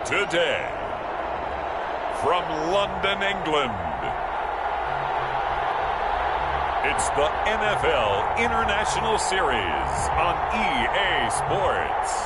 Today, from London, England, it's the NFL International Series on EA Sports.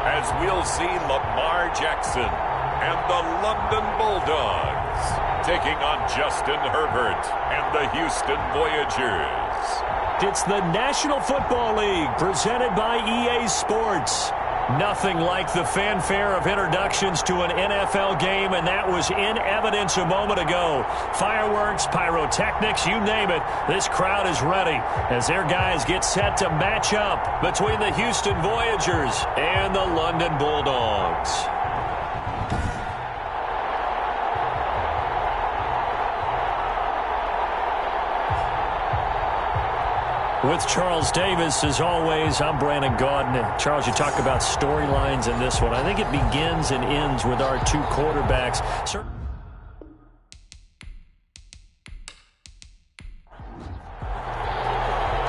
As we'll see Lamar Jackson and the London Bulldogs taking on Justin Herbert and the Houston Voyagers. It's the National Football League presented by EA Sports. Nothing like the fanfare of introductions to an NFL game, and that was in evidence a moment ago. Fireworks, pyrotechnics, you name it. This crowd is ready as their guys get set to match up between the Houston Voyagers and the London Bulldogs. With Charles Davis, as always, I'm Brandon Gaudin. Charles, you talk about storylines in this one. I think it begins and ends with our two quarterbacks.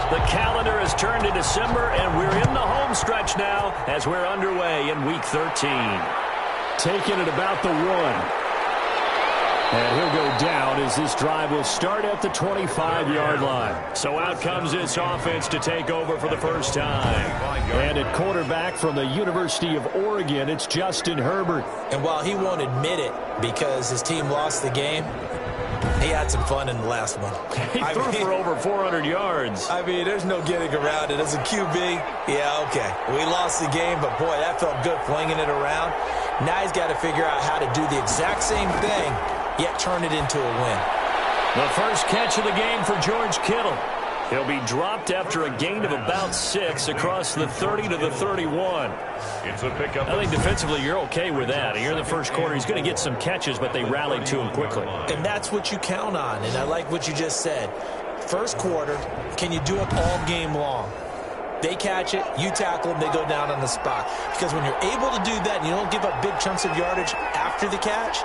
The calendar has turned to December, and we're in the home stretch now as we're underway in Week 13. Taking it about the 1. And he'll go down as this drive will start at the 25-yard line. So out comes this offense to take over for the first time. And at quarterback from the University of Oregon, it's Justin Herbert. And while he won't admit it because his team lost the game, he had some fun in the last one. He threw for over 400 yards. I mean, there's no getting around it. As a QB, yeah, okay. We lost the game, but boy, that felt good flinging it around. Now he's got to figure out how to do the exact same thing, yet turn it into a win. The first catch of the game for George Kittle. He'll be dropped after a gain of about 6 across the 30 to the 31. It's a pickup. I think defensively you're okay with that. Here in the first quarter, he's going to get some catches, but they rallied to him quickly. And that's what you count on, and I like what you just said. First quarter, can you do it all game long? They catch it, you tackle them, they go down on the spot. Because when you're able to do that and you don't give up big chunks of yardage after the catch,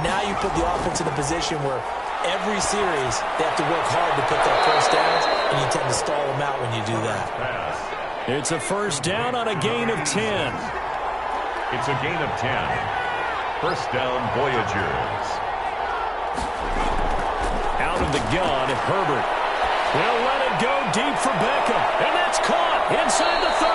now you put the offense in a position where every series they have to work hard to pick up first downs, and you tend to stall them out when you do that. It's a first down on a gain of 10. It's a gain of 10. First down, Voyagers. Out of the gun, Herbert. He'll let it go deep for Beckham, and that's caught inside the 30.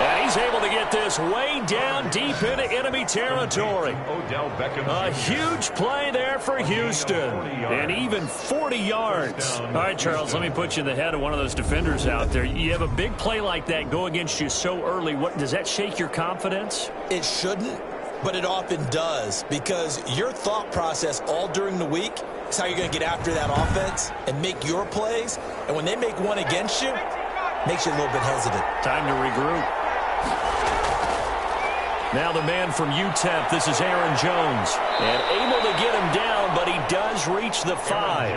And he's able to get this way down deep into enemy territory. A huge play there for Houston. And even 40 yards. All right, Charles, let me put you in the head of one of those defenders out there. You have a big play like that go against you so early. What does that shake your confidence? It shouldn't, but it often does, because your thought process all during the week is how you're going to get after that offense and make your plays. And when they make one against you, makes you a little bit hesitant. Time to regroup. Now the man from UTEP, this is Aaron Jones. And able to get him down, but he does reach the 5.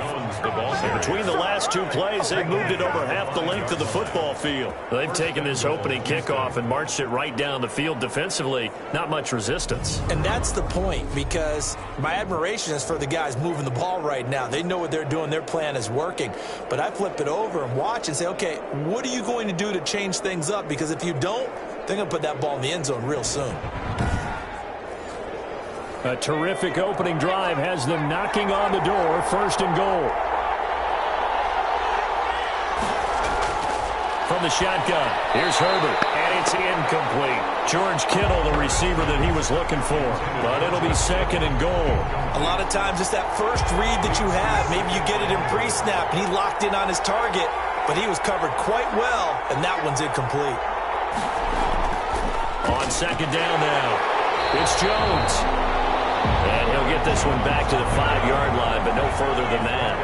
And between the last two plays, they've moved it over half the length of the football field. They've taken this opening kickoff and marched it right down the field defensively. Not much resistance. And that's the point, because my admiration is for the guys moving the ball right now. They know what they're doing. Their plan is working. But I flip it over and watch and say, okay, what are you going to do to change things up? Because if you don't, they're going to put that ball in the end zone real soon. A terrific opening drive has them knocking on the door. First and goal. From the shotgun, here's Herbert, and it's incomplete. George Kittle, the receiver that he was looking for, but it'll be second and goal. A lot of times it's that first read that you have. Maybe you get it in pre-snap, and he locked in on his target, but he was covered quite well, and that one's incomplete. On second down now, it's Jones. And he'll get this one back to the 5-yard line, but no further than that.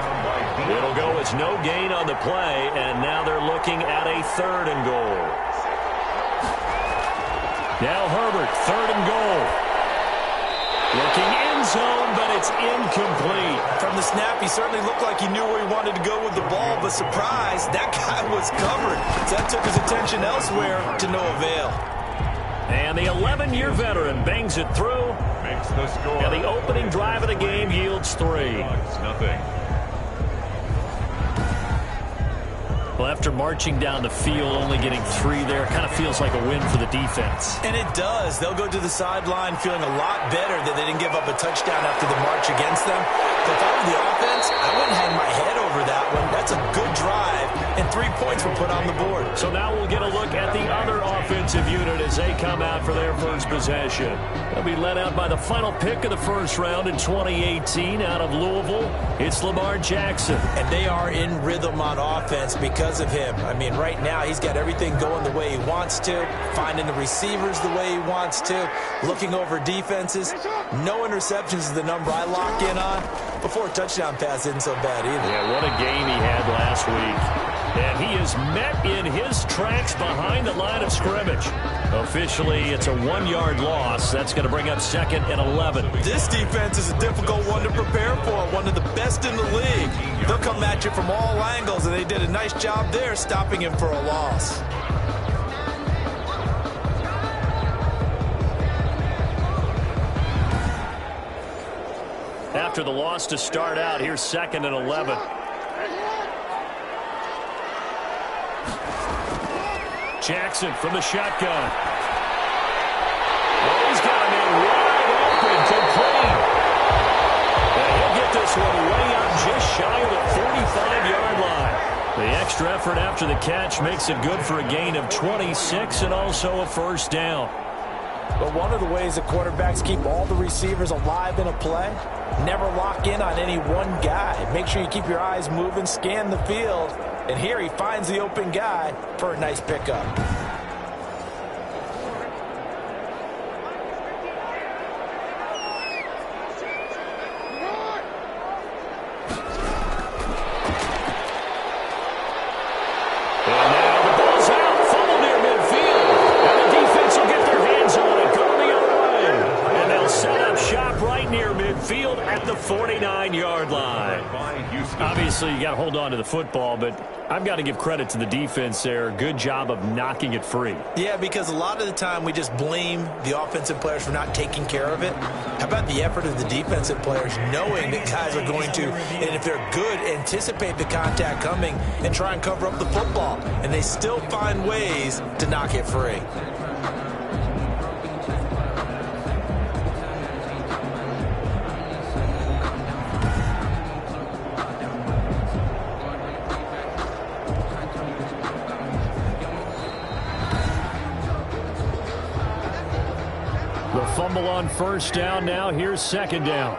It'll go as no gain on the play, and now they're looking at a third and goal. Now Herbert, third and goal. Looking in end zone, but it's incomplete. From the snap, he certainly looked like he knew where he wanted to go with the ball, but surprise, that guy was covered. So that took his attention elsewhere to no avail. And the 11-year veteran bangs it through. Makes the score. And the opening drive of the game yields 3. Nothing. Well, after marching down the field, only getting 3 there, kind of feels like a win for the defense. And it does. They'll go to the sideline feeling a lot better that they didn't give up a touchdown after the march against them. But if I were the offense, I wouldn't hang my head over that one. That's a good drive, and 3 points were put on the board. So now we'll get a look at the other offensive unit as they come out for their first possession. They'll be led out by the final pick of the first round in 2018 out of Louisville. It's Lamar Jackson. And they are in rhythm on offense because of him. I mean, right now he's got everything going the way he wants to, finding the receivers the way he wants to, looking over defenses. No interceptions is the number I lock in on. Before a touchdown pass isn't so bad either. Yeah, what a game he had last week. And he is met in his tracks behind the line of scrimmage. Officially, it's a 1-yard loss. That's going to bring up 2nd and 11. This defense is a difficult one to prepare for, one of the best in the league. They'll come at you from all angles, and they did a nice job there stopping him for a loss. After the loss to start out, here's 2nd and 11. Jackson from the shotgun. Oh, he's got him in wide open, complete. And he'll get this one way up just shy of the 45-yard line. The extra effort after the catch makes it good for a gain of 26 and also a first down. But one of the ways that quarterbacks keep all the receivers alive in a play, never lock in on any one guy. Make sure you keep your eyes moving, scan the field. And here he finds the open guy for a nice pickup. At the 49-yard line. Obviously, you got to hold on to the football, but I've got to give credit to the defense there. Good job of knocking it free. Yeah, because a lot of the time we just blame the offensive players for not taking care of it. How about the effort of the defensive players knowing that guys are going to, and if they're good, anticipate the contact coming and try and cover up the football. And they still find ways to knock it free. Fumble on first down. Now here's 2nd down.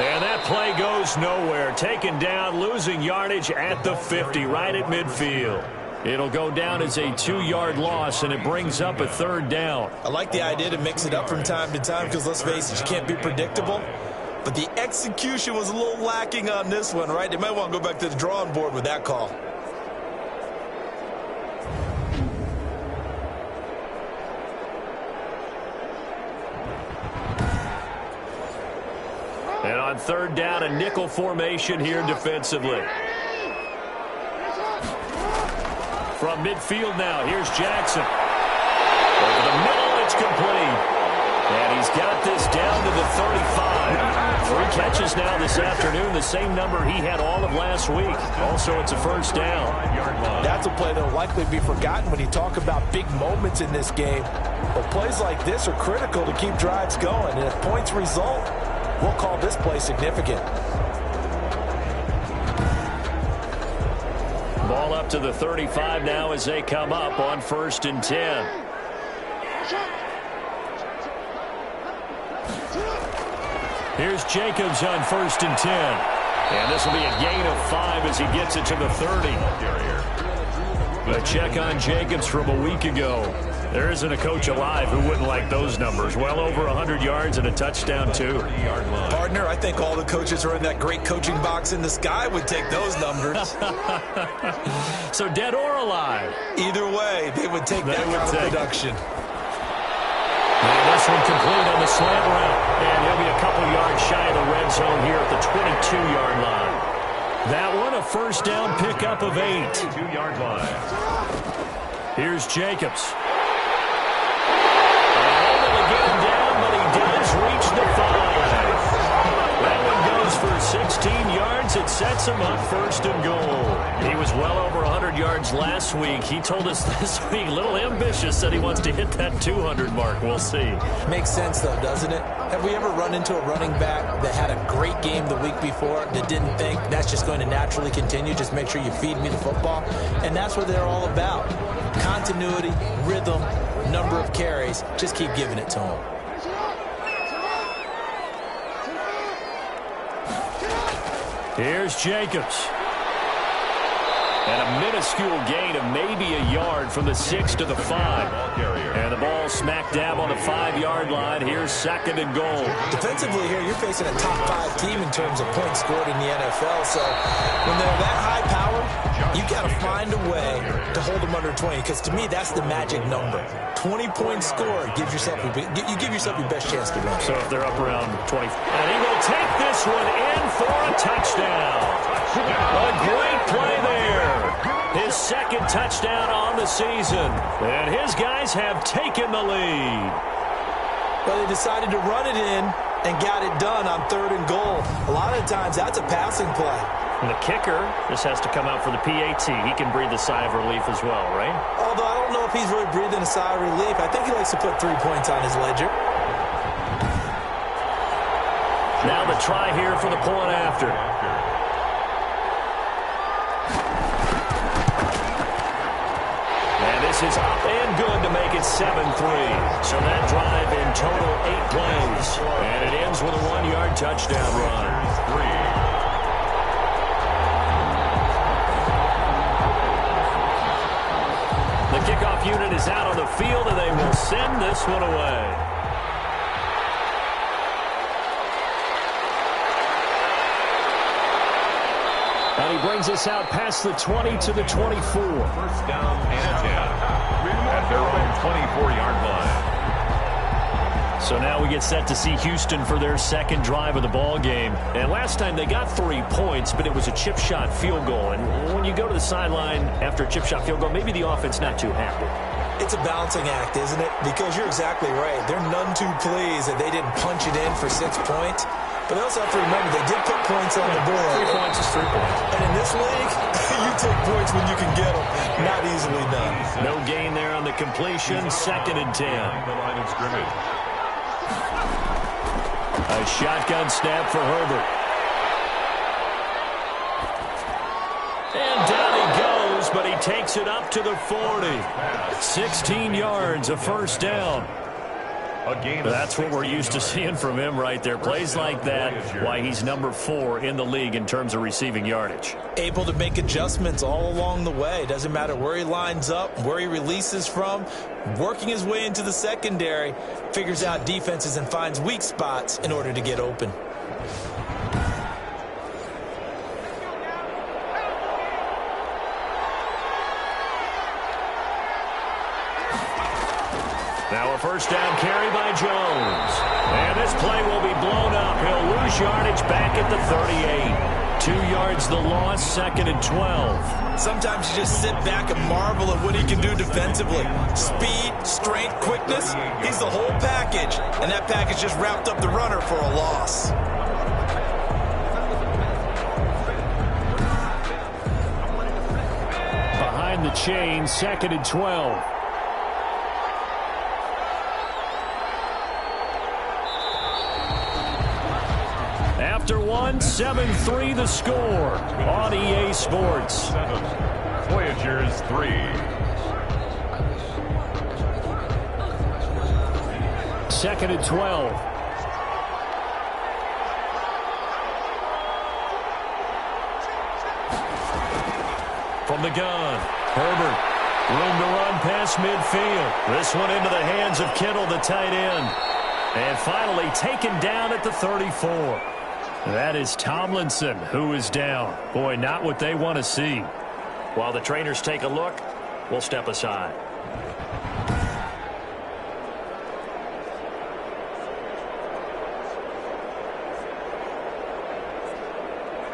And that play goes nowhere. Taken down, losing yardage at the 50, right at midfield. It'll go down as a 2-yard loss, and it brings up a 3rd down. I like the idea to mix it up from time to time because, let's face it, you can't be predictable. But the execution was a little lacking on this one, right? They might want to go back to the drawing board with that call. And on 3rd down, a nickel formation here defensively. From midfield now, here's Jackson. Over the middle, it's complete. And he's got this down to the 35. 3 catches now this afternoon, the same number he had all of last week. Also, it's a first down. That's a play that will likely be forgotten when you talk about big moments in this game. But plays like this are critical to keep drives going. And if points result, we'll call this play significant. Ball up to the 35 now as they come up on 1st and 10. Here's Jacobs on 1st and 10. And this will be a gain of 5 as he gets it to the 30. A check on Jacobs from a week ago. There isn't a coach alive who wouldn't like those numbers. Well over 100 yards and a touchdown, too. Partner, I think all the coaches who are in that great coaching box in the sky would take those numbers. So dead or alive? Either way, they would take that kind of production. And this one complete on the slant route. And he'll be a couple yards shy of the red zone here at the 22-yard line. That one, a first down pickup of 8. 2-yard line. Here's Jacobs. Able to get him down, but he does reach the 5. That one goes for 16 yards. It sets him up first and goal. He was well over 100 yards last week. He told us this week, a little ambitious, said he wants to hit that 200 mark. We'll see. Makes sense, though, doesn't it? Have we ever run into a running back that had a great game the week before that didn't think that's just going to naturally continue? Just make sure you feed me the football. And that's what they're all about. Continuity, rhythm, number of carries. Just keep giving it to them. Here's Jacobs. And a minuscule gain of maybe a yard from the 6 to the 5. And the ball smack dab on the 5-yard line. Here's second and goal. Defensively here, you're facing a top 5 team in terms of points scored in the NFL. So when they're that high powered, you got to find a way to hold them under 20. Because to me, that's the magic number. 20 points scored gives yourself you give yourself your best chance to win. So if they're up around 20. And he will take this one in for a touchdown. A great play there. His second touchdown on the season. And his guys have taken the lead. Well, they decided to run it in and got it done on 3rd and goal. A lot of times, that's a passing play. And the kicker, this has to come out for the PAT. He can breathe a sigh of relief as well, right? Although I don't know if he's really breathing a sigh of relief. I think he likes to put 3 points on his ledger. Now the try here for the point after. And this is up and good to make it 7-3. So that drive in total 8 plays. And it ends with a 1-yard touchdown run. The kickoff unit is out on the field, and they will send this one away. And he brings us out past the 20 to the 24. First down and 10 at their own 24-yard line. So now we get set to see Houston for their second drive of the ball game. And last time they got 3 points, but it was a chip shot field goal. And when you go to the sideline after a chip shot field goal, maybe the offense not too happy. It's a balancing act, isn't it? Because you're exactly right. They're none too pleased that they didn't punch it in for 6 points. But they also have to remember they did put points on the board. 3 points is 3 points. And in this league, you take points when you can get them. Not easily done. No gain there on the completion. 2nd and 10. The line of scrimmage. A shotgun snap for Herbert. And down he goes, but he takes it up to the 40. 16 yards, a first down. That's what we're used to seeing from him right there. Plays like that, why he's number 4 in the league in terms of receiving yardage. Able to make adjustments all along the way. Doesn't matter where he lines up, where he releases from. Working his way into the secondary, figures out defenses and finds weak spots in order to get open. Now a first down carry by Jones. And this play will be blown up. He'll lose yardage back at the 38. 2 yards the loss, 2nd and 12. Sometimes you just sit back and marvel at what he can do defensively. Speed, strength, quickness, he's the whole package. And that package just wrapped up the runner for a loss. Behind the chain, 2nd and 12. After 7-3 the score on EA Sports. Voyagers 3. Second and 12. From the gun, Herbert Room to run past midfield. This one into the hands of Kittle, the tight end. And finally taken down at the 34. That is Tomlinson who is down. Boy, not what they want to see. While the trainers take a look, we'll step aside.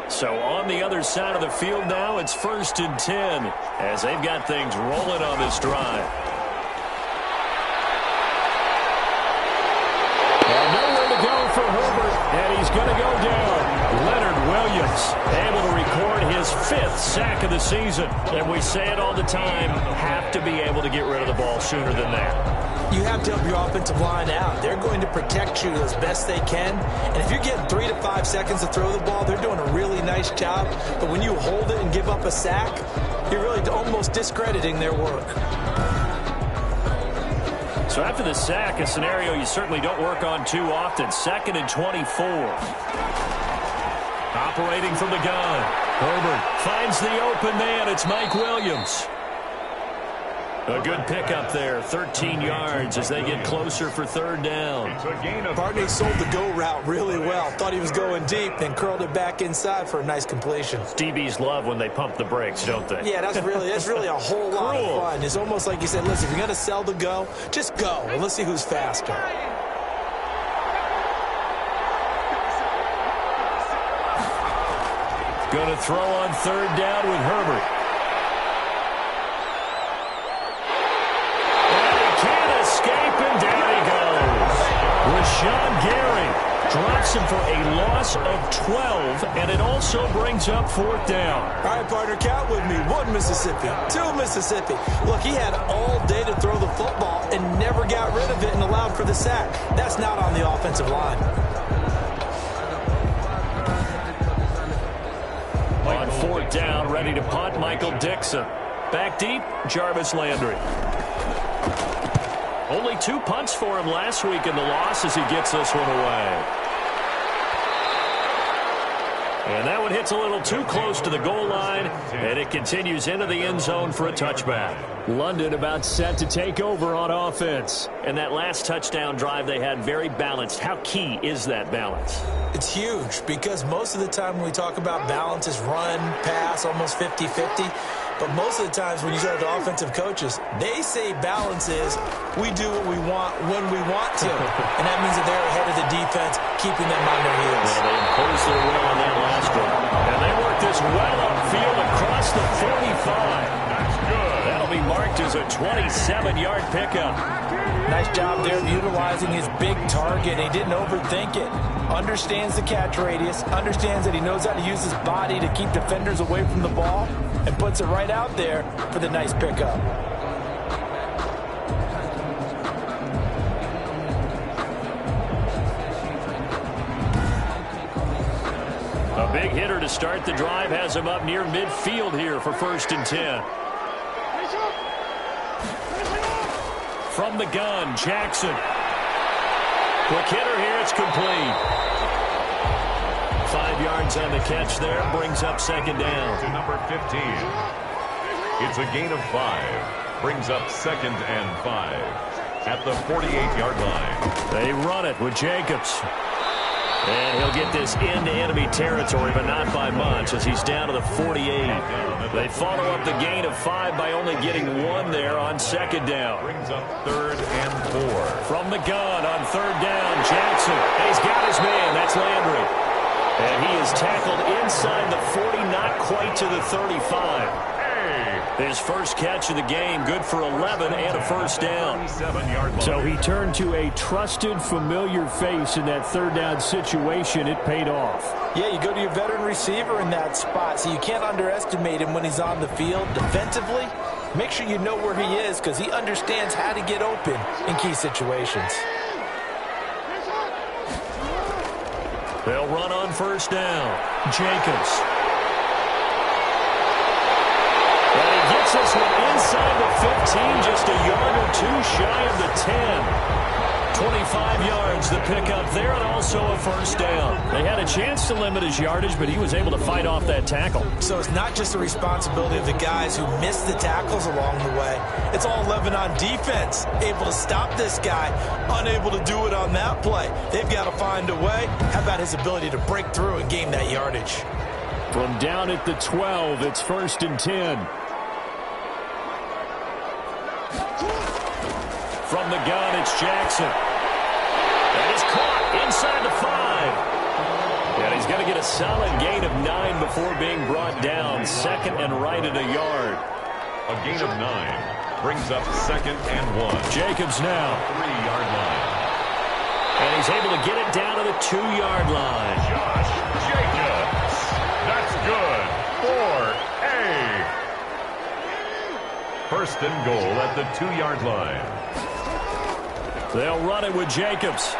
So on the other side of the field now, it's 1st and 10 as they've got things rolling on this drive. And nowhere to go for Herbert, and he's going to go down. Leonard Williams able to record his 5th sack of the season. And we say it all the time, have to be able to get rid of the ball sooner than that. You have to help your offensive line out. They're going to protect you as best they can. And if you're getting 3 to 5 seconds to throw the ball, they're doing a really nice job. But when you hold it and give up a sack, you're really almost discrediting their work. So after the sack, a scenario you certainly don't work on too often. 2nd and 24. Operating from the gun. Herbert finds the open man. It's Mike Williams. A good pickup there, 13 yards as they get closer for 3rd down. Barney sold the go route really well. Thought he was going deep, then curled it back inside for a nice completion. DBs love when they pump the brakes, don't they? Yeah, that's really a whole lot of fun. It's almost like you said, listen, if you're going to sell the go, just go. And let's see who's faster. Going to throw on 3rd down with Herbert. Rashawn Gary drops him for a loss of 12, and it also brings up 4th down. All right, partner, count with me. 1 Mississippi, 2 Mississippi. Look, he had all day to throw the football and never got rid of it and allowed for the sack. That's not on the offensive line. On 4th down, ready to punt, Michael Dixon. Back deep, Jarvis Landry. Only 2 punts for him last week in the loss as he gets this one away. And that one hits a little too close to the goal line, and it continues into the end zone for a touchback. London about set to take over on offense. And that last touchdown drive they had very balanced. How key is that balance? It's huge because most of the time when we talk about balance is run, pass, almost 50-50. But most of the times when you talk to offensive coaches, they say balance is we do what we want when we want to. And that means that they're ahead of the defense, keeping them on their heels. Well, they imposed their will on that last one. And they work this well upfield across the 45. That's good. That'll be marked as a 27-yard pickup. Nice job there of utilizing his big target. He didn't overthink it. Understands the catch radius. Understands that he knows how to use his body to keep defenders away from the ball. And puts it right out there for the nice pickup. A big hitter to start the drive has him up near midfield here for 1st and 10. From the gun, Jackson. Quick hitter here, it's complete. 5 yards on the catch there, brings up 2nd down. To number 15. It's a gain of 5. Brings up 2nd and 5 at the 48-yard line. They run it with Jacobs. And he'll get this into enemy territory, but not by much as he's down to the 48. They follow up the gain of 5 by only getting 1 there on 2nd down. Brings up 3rd and 4. From the gun on 3rd down, Jackson. He's got his man. That's Landry. And he is tackled inside the 40, not quite to the 35. His first catch of the game, good for 11 and a 1st down. So he turned to a trusted, familiar face in that 3rd down situation. It paid off. Yeah, you go to your veteran receiver in that spot, so you can't underestimate him when he's on the field. Defensively, make sure you know where he is because he understands how to get open in key situations. They'll run on 1st down. Jacobs. And he gets this one inside the 15, just a yard or 2 shy of the 10. 25 yards to pick up there, and also a first down. They had a chance to limit his yardage, but he was able to fight off that tackle. So it's not just the responsibility of the guys who missed the tackles along the way. It's all on defense, able to stop this guy, unable to do it on that play. They've got to find a way. How about his ability to break through and gain that yardage? From down at the 12, it's 1st and 10. From the gun, it's Jackson. That is caught inside the 5. And he's going to get a solid gain of 9 before being brought down. 2nd and right at a yard. A gain of 9 brings up 2nd and 1. Jacobs now. 3-yard line. And he's able to get it down to the 2-yard line. Josh Jacobs. That's good for a 1st and goal at the 2-yard line. They'll run it with Jacobs.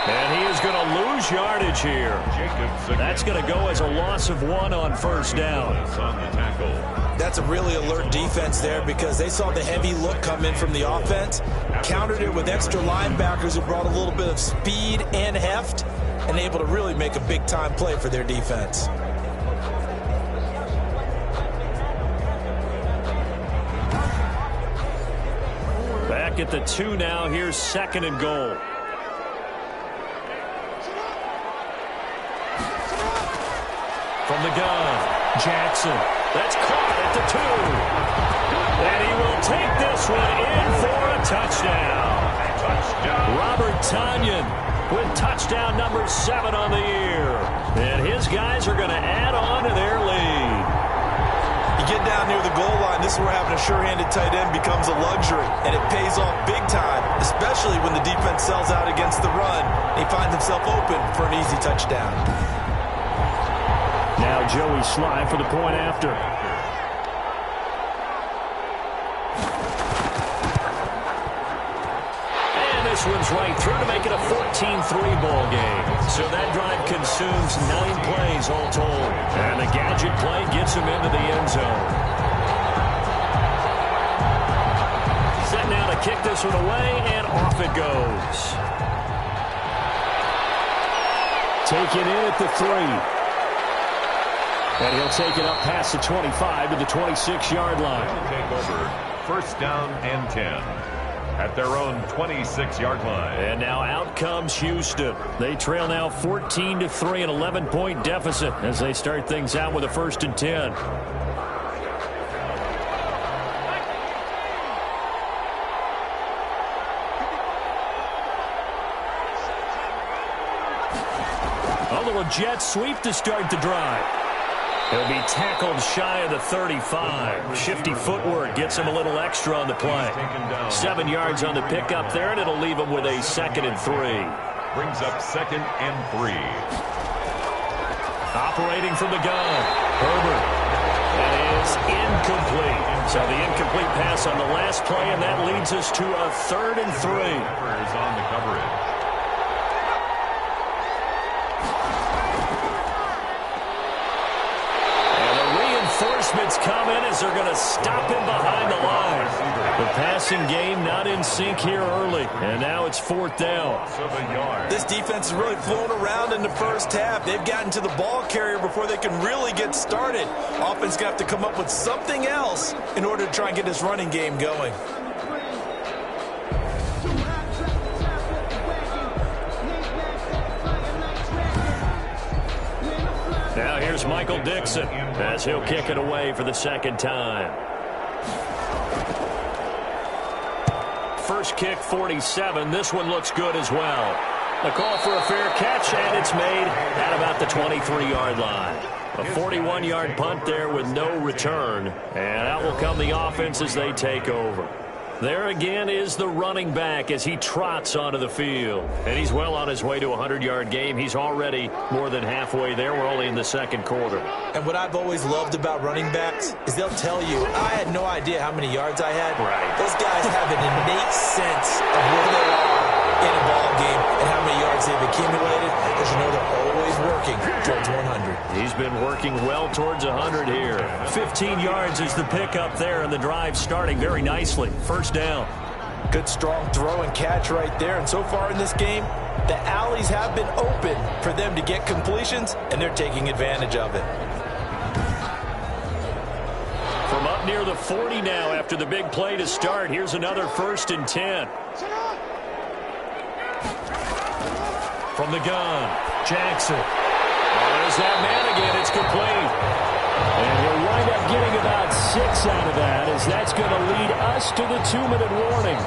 And he is going to lose yardage here. Jacobs. That's going to go as a loss of 1 on 1st down. On the tackle. That's a really alert defense there because they saw the heavy look come in from the offense, countered it with extra linebackers who brought a little bit of speed and heft, and able to really make a big-time play for their defense. Back at the 2 now. Here's 2nd and goal. From the gun, Jackson. That's caught at the 2. And he will take this one in for a touchdown. Robert Tonyan with touchdown number 7 on the year. And his guys are going to add on to their lead. You get down near the goal line, this is where having a sure-handed tight end becomes a luxury. And it pays off big time, especially when the defense sells out against the run. He finds himself open for an easy touchdown. Now Joey Sly for the point after. And this one's right through to make it a 14-3 ball game. So that drive consumes 9 plays all told. And the gadget play gets him into the end zone. Set now to kick this one away, and off it goes. Taken in at the 3. And he'll take it up past the 25 to the 26-yard line. They'll take over 1st down and 10 at their own 26-yard line. And now out comes Houston. They trail now 14-3, an 11-point deficit as they start things out with a 1st and 10. A little jet sweep to start the drive. He'll be tackled shy of the 35. Shifty footwork gets him a little extra on the play. 7 yards on the pickup there, and it'll leave him with a 2nd and 3. Brings up 2nd and 3. Operating from the gun, Herbert. That is incomplete. So the incomplete pass on the last play, and that leads us to a 3rd and 3. Is on the coverage. Reinforcements come in as they're going to stop him behind the line. The passing game not in sync here early, and now it's 4th down. This defense has really flown around in the first half. They've gotten to the ball carrier before they can really get started. Offense going to have to come up with something else in order to try and get this running game going. Now here's Michael Dixon as he'll kick it away for the 2nd time. First kick, 47. This one looks good as well. The call for a fair catch, and it's made at about the 23-yard line. A 41-yard punt there with no return. And out will come the offense as they take over. There again is the running back as he trots onto the field. And he's well on his way to a 100-yard game. He's already more than halfway there. We're only in the 2nd quarter. And what I've always loved about running backs is they'll tell you, I had no idea how many yards I had. Right. Those guys have an innate sense of where they are in a ball game and how many yards they've accumulated, because you know they're always working towards 100. He's been working well towards 100 here. 15 yards is the pickup there, and the drive starting very nicely. 1st down. Good strong throw and catch right there. And so far in this game, the alleys have been open for them to get completions, and they're taking advantage of it. From up near the 40 now after the big play to start, here's another 1st and 10. From the gun, Jackson. There's that man again. It's complete. And he'll wind up getting about 6 out of that, as that's going to lead us to the 2-minute warning.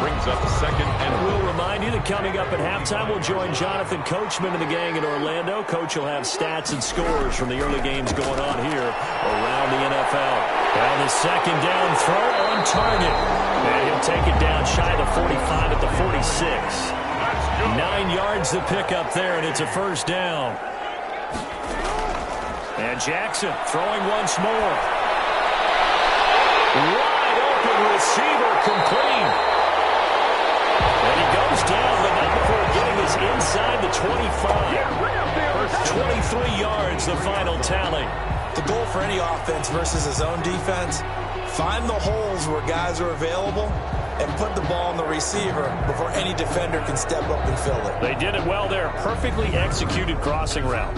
Brings up 2nd and We'll remind you that coming up at halftime, we'll join Jonathan Coachman and the gang in Orlando. Coach will have stats and scores from the early games going on here around the NFL. Now the 2nd down throw on target. And he'll take it down shy of the 45 at the 46. 9 yards to pick up there, and it's a 1st down. And Jackson throwing once more. Wide open receiver, complete. And he goes down, but not before getting this inside the 25. 23 yards, the final tally. The goal for any offense versus his own defense, find the holes where guys are available and put the ball on the receiver before any defender can step up and fill it. They did it well there. Perfectly executed crossing route.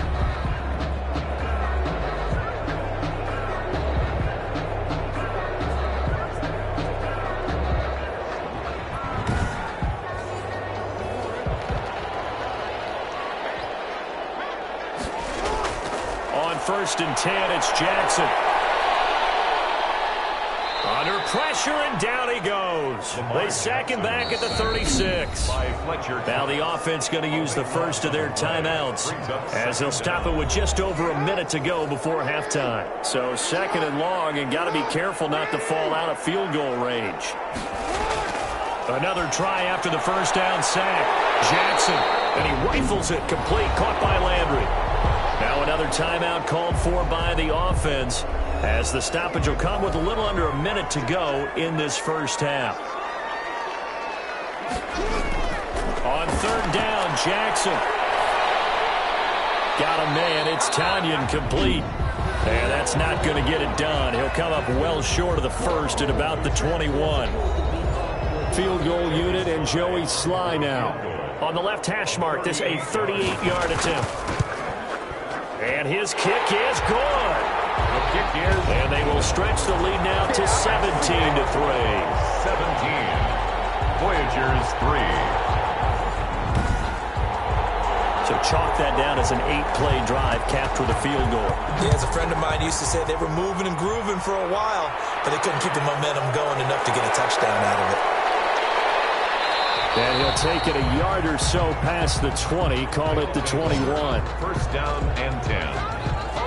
On 1st and 10, it's Jackson. Under pressure, and down he goes. They sack him back at the 36. Now the offense going to use the first of their timeouts, as they'll stop it with just over a minute to go before halftime. So 2nd and long, and got to be careful not to fall out of field goal range. Another try after the 1st down sack. Jackson, and he rifles it complete, caught by Landry. Now another timeout called for by the offense, as the stoppage will come with a little under a minute to go in this 1st half. On 3rd down, Jackson. Got a man. It's Tanyan, complete. And that's not going to get it done. He'll come up well short of the 1st at about the 21. Field goal unit and Joey Sly now. On the left hash mark, this a 38-yard attempt. And his kick is good. And they will stretch the lead now to 17-3. 17. Voyagers 3. So chalk that down as an 8-play drive capped with a field goal. Yeah, as a friend of mine used to say, they were moving and grooving for a while, but they couldn't keep the momentum going enough to get a touchdown out of it. And he'll take it a yard or so past the 20, call it the 21. 1st down and 10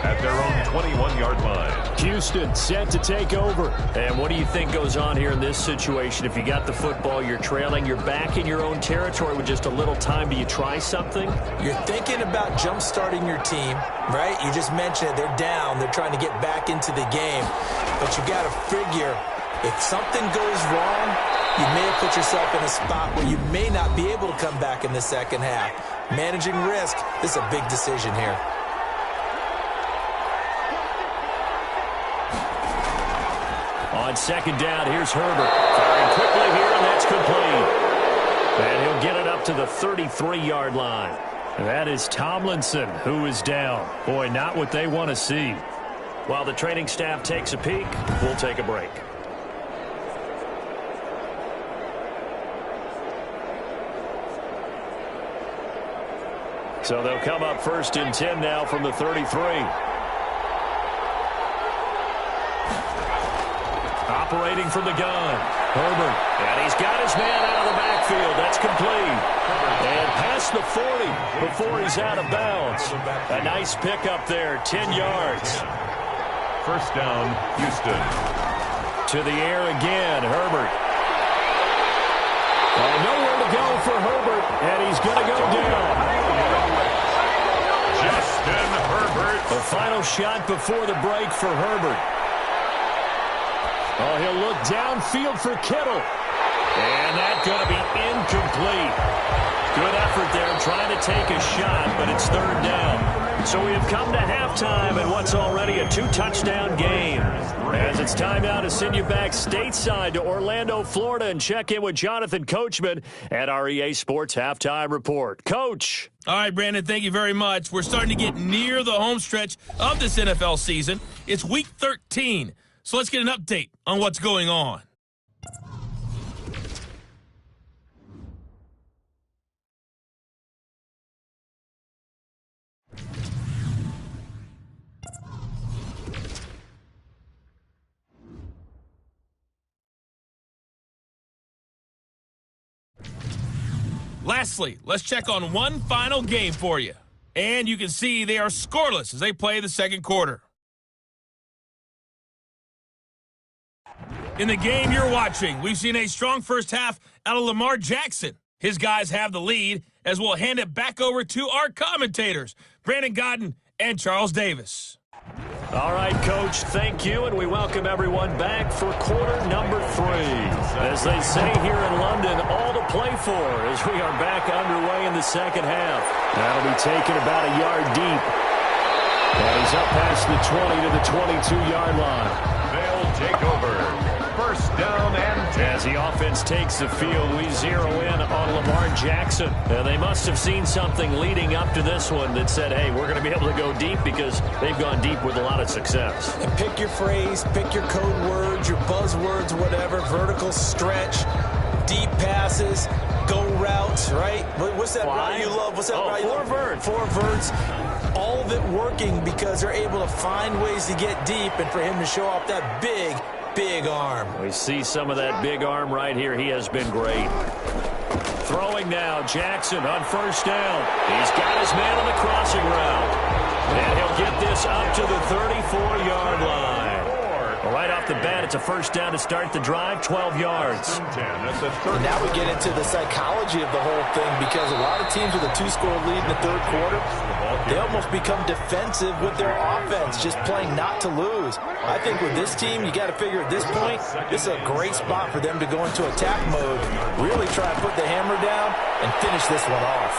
at their own 21-yard line. Houston set to take over. And what do you think goes on here in this situation? If you got the football, you're trailing, you're back in your own territory with just a little time. Do you try something? You're thinking about jump-starting your team, right? You just mentioned it. They're down. They're trying to get back into the game. But you got to figure, if something goes wrong, you may have put yourself in a spot where you may not be able to come back in the 2nd half. Managing risk, this is a big decision here. On 2nd down, here's Herbert. Firing quickly here, and that's complete. And he'll get it up to the 33-yard line. That is Tomlinson, who is down. Boy, not what they want to see. While the training staff takes a peek, we'll take a break. So they'll come up 1st and 10 now from the 33. Operating from the gun, Herbert. And he's got his man out of the backfield. That's complete. And past the 40 before he's out of bounds. A nice pickup there, 10 yards. 1st down, Houston. To the air again, Herbert. Nowhere to go for Herbert, and he's going to go down. Justin Herbert. The final shot before the break for Herbert. Oh, he'll look downfield for Kittle. And that's going to be incomplete. Good effort there trying to take a shot, but it's 3rd down. So we have come to halftime in what's already a 2-touchdown game. As it's time now to send you back stateside to Orlando, Florida, and check in with Jonathan Coachman at our EA Sports Halftime Report. Coach. All right, Brandon, thank you very much. We're starting to get near the home stretch of this NFL season. It's Week 13, so let's get an update on what's going on. Lastly, let's check on one final game for you. And you can see they are scoreless as they play the second quarter. In the game you're watching, we've seen a strong first half out of Lamar Jackson. His guys have the lead as we'll hand it back over to our commentators, Brandon Godden and Charles Davis. All right, Coach, thank you, and we welcome everyone back for quarter number 3. As they say here in London, all to play for as we are back underway in the second half. That'll be taken about a yard deep. And he's up past the 20 to the 22-yard line. They'll take over. First down and 10. As the offense takes the field, we zero in on Lamar Jackson. And they must have seen something leading up to this one that said, hey, we're going to be able to go deep because they've gone deep with a lot of success. And pick your phrase, pick your code words, your buzzwords, whatever, vertical stretch, deep passes, go routes, right? What's that route you love? What's that route you love? Four verts. All of it working because they're able to find ways to get deep and for him to show off that big arm. We see some of that big arm right here. He has been great. Throwing now, Jackson on first down. He's got his man on the crossing route. And he'll get this up to the 34-yard line. Well, right off the bat, it's a first down to start the drive, 12 yards. And now we get into the psychology of the whole thing because a lot of teams with a 2-score lead in the third quarter, they almost become defensive with their offense, just playing not to lose. I think with this team, you got to figure at this point, this is a great spot for them to go into attack mode, really try to put the hammer down and finish this one off.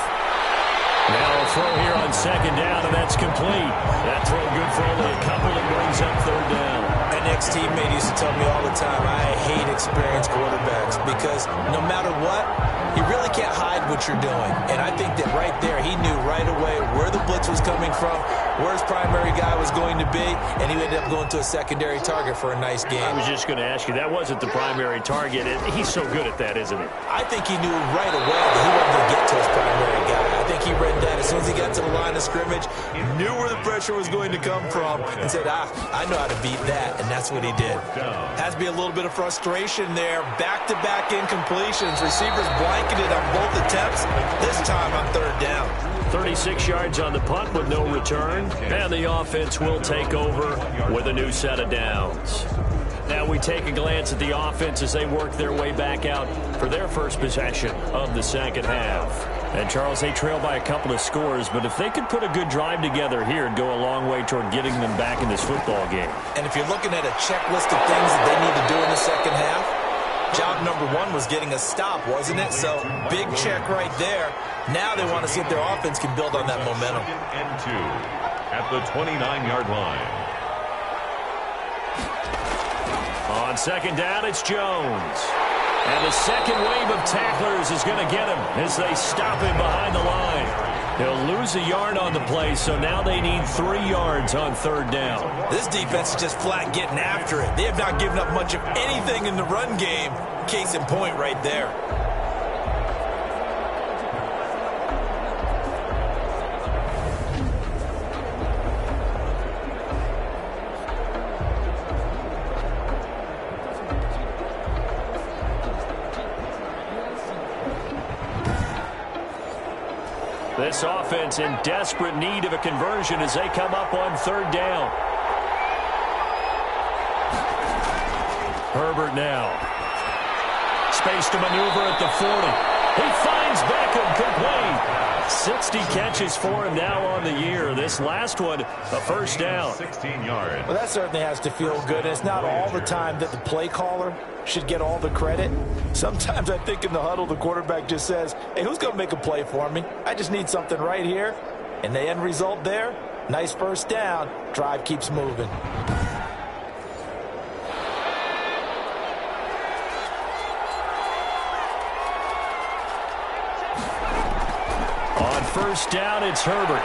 Now a throw here on second down, and that's complete. That throw good for only a couple. It brings up third down. My ex-teammate used to tell me all the time, I hate experienced quarterbacks because no matter what, you really can't hide what you're doing. And I think that right there, he knew right away where the blitz was coming from, where his primary guy was going to be, and he ended up going to a secondary target for a nice game. I was just going to ask you, that wasn't the primary target. He's so good at that, isn't he? I think he knew right away that he wasn't going to get to his primary guy. I think he read that as soon as he got to the line of scrimmage, knew where the pressure was going to come from, and said, I know how to beat that, and that's what he did. Has to be a little bit of frustration there. Back-to-back incompletions. Receivers blanketed on both attempts, this time on third down. 36 yards on the punt with no return, and the offense will take over with a new set of downs. Now we take a glance at the offense as they work their way back out for their first possession of the second half. And, Charles, they trail by a couple of scores, but if they could put a good drive together here, it'd go a long way toward getting them back in this football game. And if you're looking at a checklist of things that they need to do in the second half, job number 1 was getting a stop, wasn't it? So, big check right there. Now they want to see if their offense can build on that momentum. And 2 at the 29-yard line. On second down, it's Jones. And the second wave of tacklers is going to get him as they stop him behind the line. He'll lose a yard on the play, so now they need 3 yards on third down. This defense is just flat getting after it. They have not given up much of anything in the run game. Case in point right there. This offense in desperate need of a conversion as they come up on third down. Herbert now. Space to maneuver at the 40. He finds Beckham complete. 60 catches for him now on the year. This last one, a first down. 16 yards. Well, that certainly has to feel good. It's not all the time that the play caller should get all the credit. Sometimes I think in the huddle, the quarterback just says, hey, who's going to make a play for me? I just need something right here. And the end result there, Nice first down. Drive keeps moving. On first down, it's Herbert.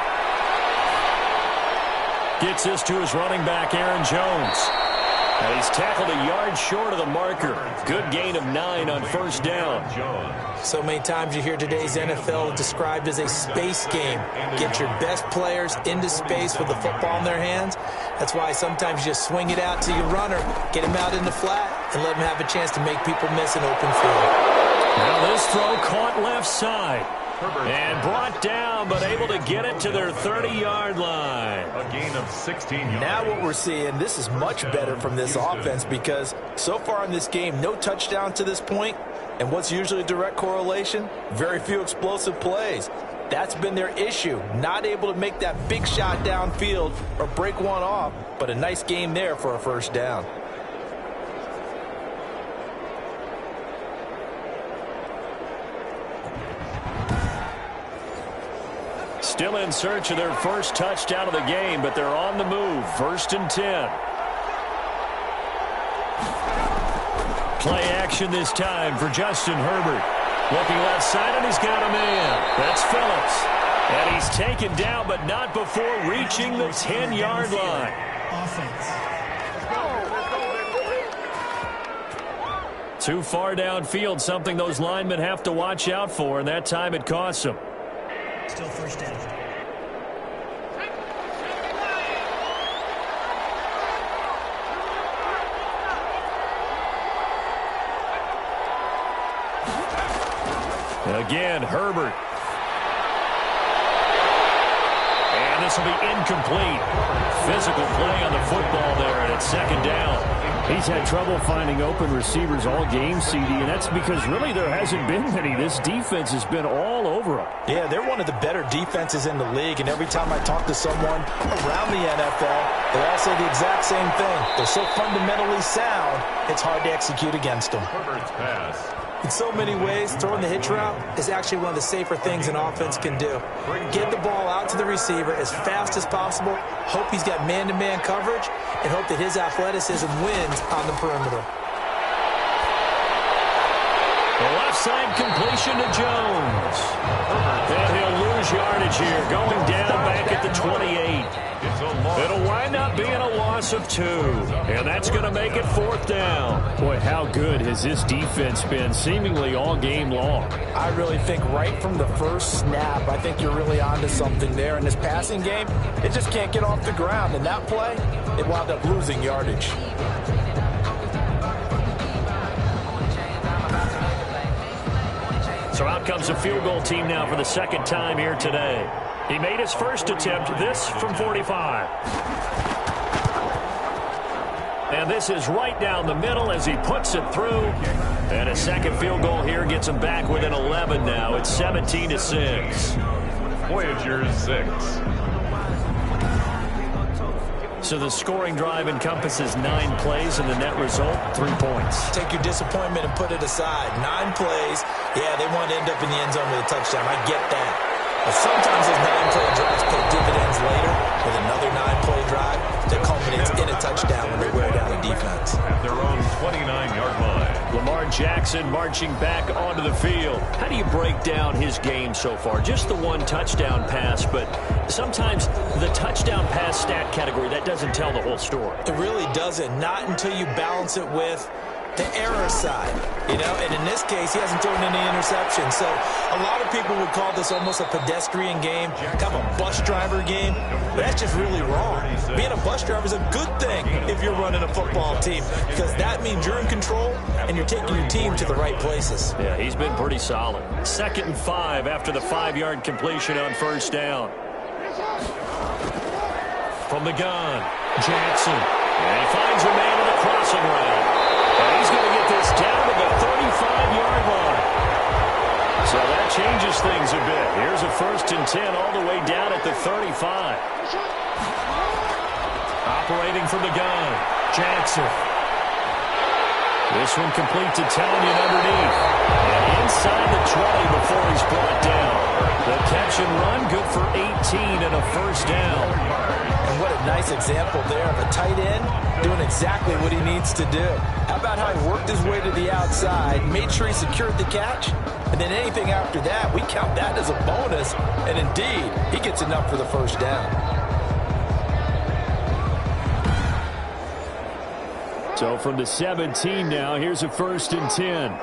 Gets this to his running back, Aaron Jones. And he's tackled a yard short of the marker. Good gain of 9 on first down. So many times you hear today's NFL described as a space game. Get your best players into space with the football in their hands. That's why sometimes you just swing it out to your runner, get him out in the flat, and let him have a chance to make people miss an open field. Now this throw caught left side. And brought down, but able to get it to their 30-yard line. A gain of 16 yards. Now what we're seeing, this is much better from this offense because so far in this game, no touchdown to this point. And what's usually a direct correlation? Very few explosive plays. That's been their issue. Not able to make that big shot downfield or break one off, but a nice game there for a first down. Still in search of their first touchdown of the game, but they're on the move. 1st and 10. Play action this time for Justin Herbert. Looking left side, and he's got a man. That's Phillips. And he's taken down, but not before reaching the 10-yard line. Too far downfield, something those linemen have to watch out for, and that time it costs them. Still first down. Again, Herbert. And this will be incomplete. Physical play on the football there, and it's 2nd down. He's had trouble finding open receivers all game, CD, and that's because really there hasn't been many. This defense has been all over him. Yeah, they're one of the better defenses in the league, and every time I talk to someone around the NFL, they all say the exact same thing. They're so fundamentally sound, it's hard to execute against them. Herbert's pass. In so many ways, throwing the hitch route is actually one of the safer things an offense can do. Get the ball out to the receiver as fast as possible, hope he's got man-to-man coverage, and hope that his athleticism wins on the perimeter. The left side completion to Jones. And he'll lose yardage here, going down back at the 28. It'll wind up being a loss of 2. And that's going to make it 4th down. Boy, how good has this defense been seemingly all game long? I really think right from the first snap, I think you're really onto something there. In this passing game, it just can't get off the ground. And that play, it wound up losing yardage. So out comes the field goal team now for the 2nd time here today. He made his first attempt, this from 45. And this is right down the middle as he puts it through. And a second field goal here gets him back within 11 now. It's 17-6. Voyagers 6. So the scoring drive encompasses 9 plays, and the net result, 3 points. Take your disappointment and put it aside. 9 plays. Yeah, they want to end up in the end zone with a touchdown. I get that. But sometimes those 9-play drives pay dividends later with another 9-play drive that culminates in a touchdown when they wear down a defense. At their own 29-yard line. Lamar Jackson marching back onto the field. How do you break down his game so far? Just the 1 touchdown pass, but sometimes the touchdown pass stat category, that doesn't tell the whole story. It really doesn't. Not until you balance it with the error side, and in this case, he hasn't thrown any interceptions. So a lot of people would call this almost a pedestrian game, kind of a bus driver game. But that's just really wrong. Being a bus driver is a good thing if you're running a football team, because that means you're in control and you're taking your team to the right places. Yeah, he's been pretty solid. 2nd and 5 after the 5-yard completion on first down. From the gun, Jackson. And he finds a man in the crossing route. And he's going to get this down to the 35-yard line. So that changes things a bit. Here's a 1st and 10 all the way down at the 35. Operating from the gun, Jackson. This one complete to Townsend underneath. And inside the 20 before he's brought down. The catch and run, good for 18 and a first down. And what a nice example there of a tight end doing exactly what he needs to do. How about how he worked his way to the outside, made sure he secured the catch, and then anything after that, we count that as a bonus, and indeed, he gets enough for the first down. So from the 17 now, here's a 1st and 10.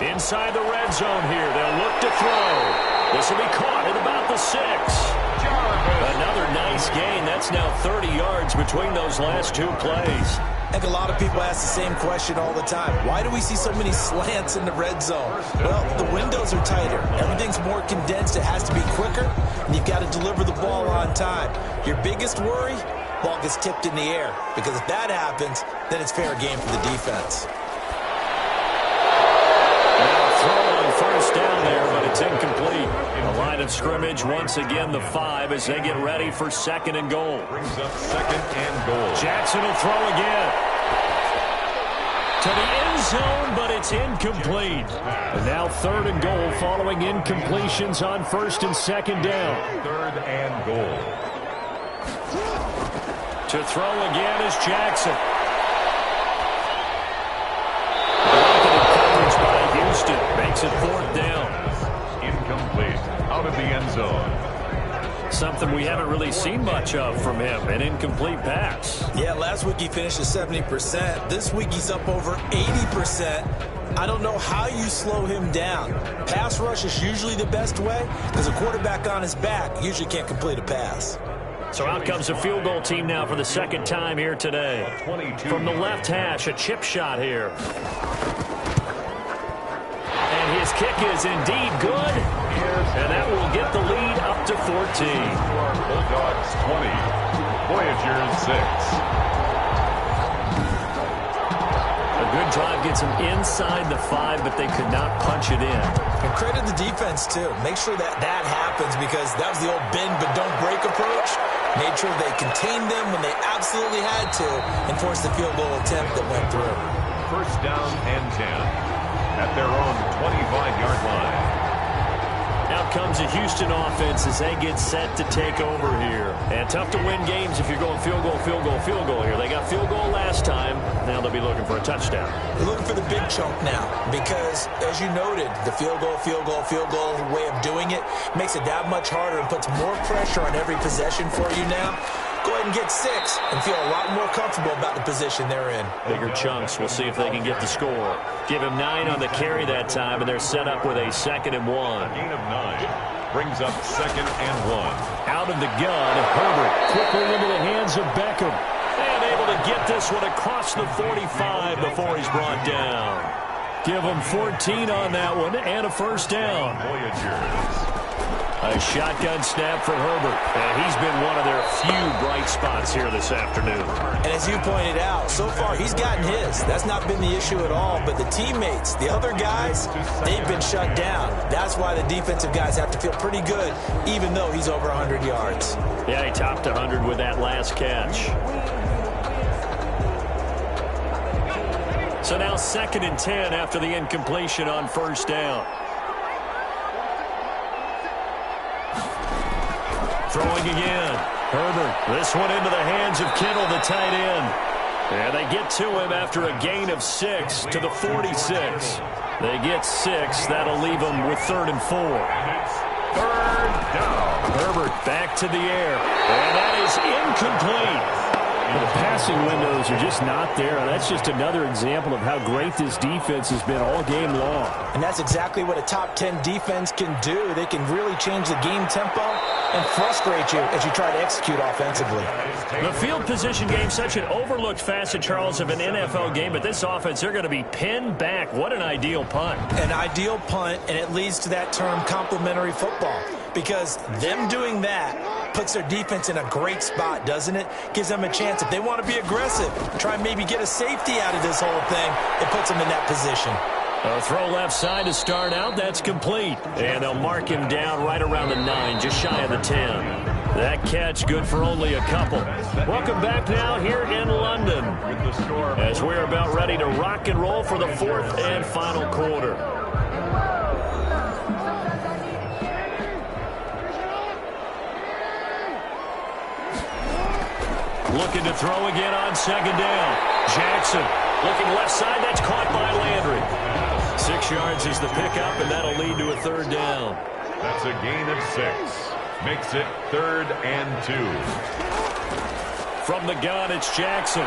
Inside the red zone here, they'll look to throw. This will be caught at about the 6. Another nice gain. That's now 30 yards between those last 2 plays. I think a lot of people ask the same question all the time. Why do we see so many slants in the red zone? Well, the windows are tighter. Everything's more condensed. It has to be quicker, and you've got to deliver the ball on time. Your biggest worry? Ball gets tipped in the air, because if that happens, then it's fair game for the defense. First down there, but it's incomplete. The line of scrimmage, once again, the 5 as they get ready for 2nd and goal. Brings up 2nd and goal. Jackson will throw again. To the end zone, but it's incomplete. And now 3rd and goal following incompletions on 1st and 2nd down. 3rd and goal. To throw again is Jackson. Houston makes it 4th down. Incomplete. Out of the end zone. Something we haven't really seen much of from him, an incomplete pass. Yeah, last week he finished at 70%. This week he's up over 80%. I don't know how you slow him down. Pass rush is usually the best way because a quarterback on his back usually can't complete a pass. So out comes a field goal team now for the 2nd time here today. From the left hash, a chip shot here. His kick is indeed good, and that will get the lead up to 14. Bulldogs 20, Voyagers 6. A good drive gets them inside the 5, but they could not punch it in. And credit the defense, too. Make sure that happens because that was the old bend but don't break approach. Made sure they contained them when they absolutely had to and forced the field goal attempt that went through. First down and 10. At their own 25-yard line. Out comes the Houston offense as they get set to take over here. And tough to win games if you're going field goal, field goal, field goal here. They got field goal last time. Now they'll be looking for a touchdown. They're looking for the big chunk now because, as you noted, the field goal way of doing it makes it that much harder and puts more pressure on every possession for you now. Go ahead and get 6 and feel a lot more comfortable about the position they're in. Bigger chunks. We'll see if they can get the score. Give him 9 on the carry that time, and they're set up with a 2nd and 1. A gain of 9 brings up 2nd and 1. Out of the gun, Herbert quickly into the hands of Beckham. And able to get this one across the 45 before he's brought down. Give him 14 on that one and a first down. Voyagers. A shotgun snap for Herbert, and he's been one of their few bright spots here this afternoon. And as you pointed out, so far he's gotten his. That's not been the issue at all, but the teammates, the other guys, they've been shut down. That's why the defensive guys have to feel pretty good, even though he's over 100 yards. Yeah, he topped 100 with that last catch. So now 2nd and 10 after the incompletion on first down. Throwing again. Herbert. This one into the hands of Kittle, the tight end. And they get to him after a gain of 6 to the 46. They get 6. That'll leave them with 3rd and 4. 3rd down. Herbert back to the air. And that is incomplete. The passing windows are just not there. That's just another example of how great this defense has been all game long. And that's exactly what a top 10 defense can do. They can really change the game tempo and frustrate you as you try to execute offensively. The field position game, such an overlooked facet, Charles, of an NFL game, but this offense, they're going to be pinned back. What an ideal punt. An ideal punt, and it leads to that term complementary football. Because them doing that puts their defense in a great spot, doesn't it? Gives them a chance. If they want to be aggressive, try and maybe get a safety out of this whole thing, it puts them in that position. A throw left side to start out. That's complete. And they'll mark him down right around the 9, just shy of the 10. That catch good for only a couple. Welcome back now here in London as we're about ready to rock and roll for the fourth and final quarter. Looking to throw again on second down. Jackson looking left side. That's caught by Landry. 6 yards is the pickup, and that'll lead to a third down. That's a gain of 6. Makes it 3rd and 2. From the gun, it's Jackson.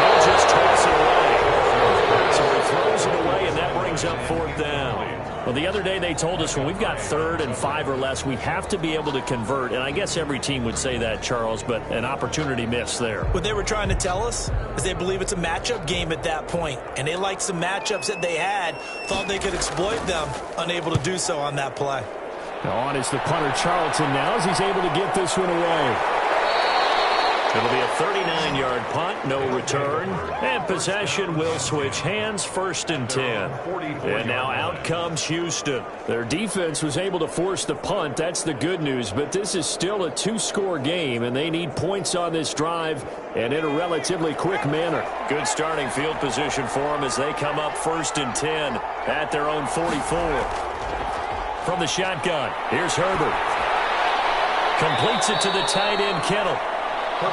He'll just toss it away. So he throws it away, and that brings up 4th down. Well, the other day they told us when we've got 3rd and 5 or less, we have to be able to convert. And I guess every team would say that, Charles, but an opportunity missed there. What they were trying to tell us is they believe it's a matchup game at that point, and they liked some matchups that they had, thought they could exploit them, unable to do so on that play. Now on is the punter Charlton now as he's able to get this one away. It'll be a 39-yard punt, no return, and possession will switch hands, 1st and 10. And now out comes Houston. Their defense was able to force the punt. That's the good news, but this is still a 2-score game, and they need points on this drive and in a relatively quick manner. Good starting field position for them as they come up 1st and 10 at their own 44. From the shotgun, here's Herbert. Completes it to the tight end, Kittle.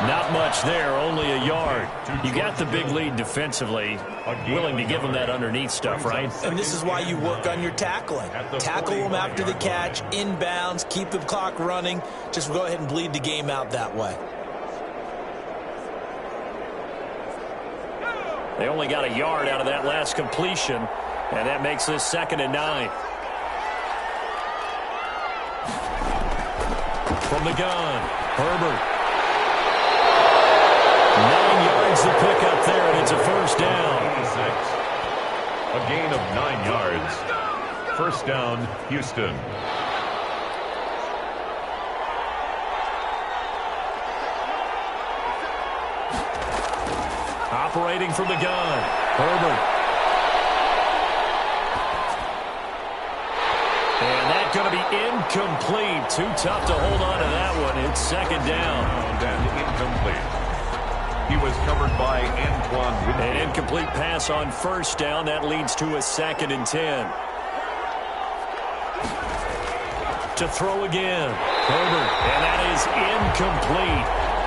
Not much there, only a yard. You got the big lead defensively. Willing to give them that underneath stuff, right? And this is why you work on your tackling. Tackle them after the catch, inbounds, keep the clock running. Just go ahead and bleed the game out that way. They only got a yard out of that last completion, and that makes this 2nd and 9. From the gun, Herbert. 9 yards to pick up there, and it's a 1st down. A gain of 9 yards. 1st down, Houston. Operating from the gun, Herbert. And that's going to be incomplete. Too tough to hold on to that one. It's 2nd down. And incomplete. He was covered by Antoine Winfield. An incomplete pass on 1st down. That leads to a 2nd and 10. To throw again. Herbert. And that is incomplete.